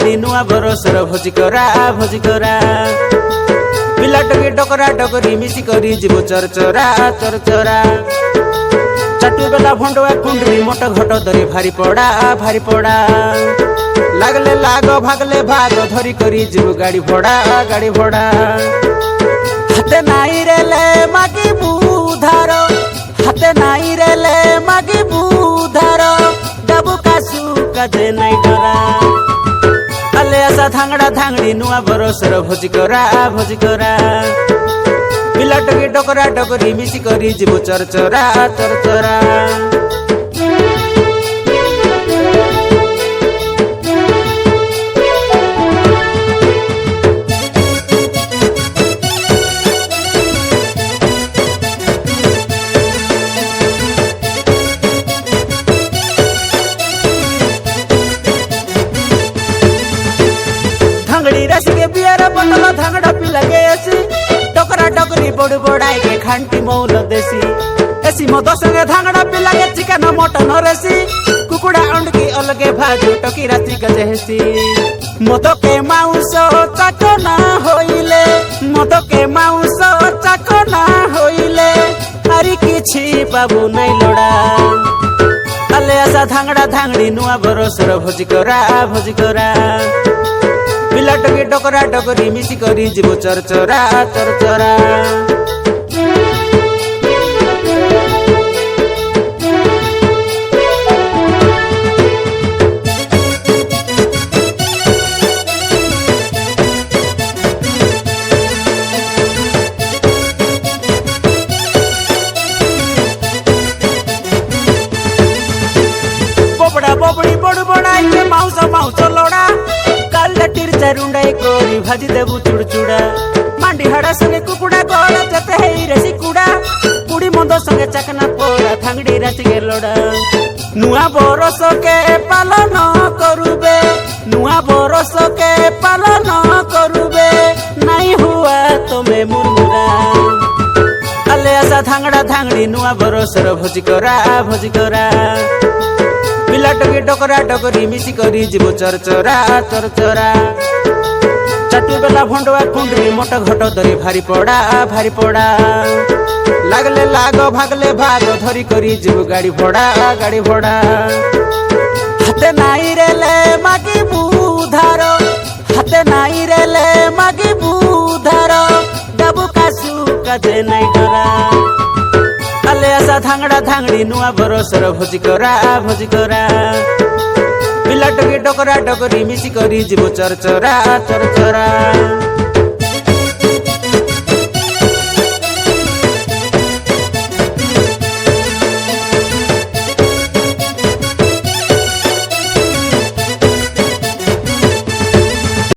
धांगड़ी नुआ बरसर भोजी करा पिला टके डकरा डकरी मिसी करी जीव चरचरा चाटू बेला भंडुआ कुंडली मोट घट धरी भारी पड़ा लागले लाग भागले भाग धरी करी जीव गाड़ी भड़ा हाथे नाई रे ले मागी बुधार हाथे नाई रे ले मागी बुधार डाबू कासू काजे नाई डरा अले ऐसा धांगड़ा धांगड़ी नुआ बरसर भोजी करा पिला टके डकरा डकरी मिसी करी जीव चरचरा धांगड़ी रस के बियर बटल धांगड़ा पी लगे ऐसी डकरा डकरी बड़ बड़ाई के खांटी मौल देसी ऐसी मद संगे धांगड़ा पी लगे चिकन मटन रेसी कुकुड़ा अंड की अलगे भाजू टकी राती गजेसी मद के मांस चाकना होइले मद के मांस चाकना होइले हरी किछि बाबू नहीं लोड़ा अले ऐसा धांगड़ा धांगड़ी नुआ बरसर भोजी करा पिला टके डकरा डकरी मिसी करी जीव चरचरा बबड़ा बबड़ी बड़ बड़ाई के माउस लोड़ा रुंडाई कोरी भाजी देबू चुड़चुड़ा मांडी हाड़ा संगे कुकुड़ा गोड़ा जते हेई रेसी कुड़ा कुड़ी मंदो संगे चकना पोड़ा धांगड़ी राची के लोड़ा नुआ बरस के पालन करूबे नुआ बरस के पालन करूबे नहीं हुआ तुम्हें मुरमुरा अले ऐसा धांगड़ा धांगड़ी नुआ बरसर भोजी करा पिला टके डकरा डकरी मिसी करी जीव चरचरा चाटू बेला भंडुआ कुंडली मोट घट धरी भारी पड़ा लागले लाग भागले भाग धरी करी जीव गाड़ी भड़ा हाथे नाई रे ले मागी बुधार हाथे नाई रे ले मागी बुधार डाबू कासू काजे नाई डरा अले ऐसा धांगड़ा धांगड़ी नुआ बरसर भोजी करा पिला टके डकरा डकरी मिसी करी जीव चरचरा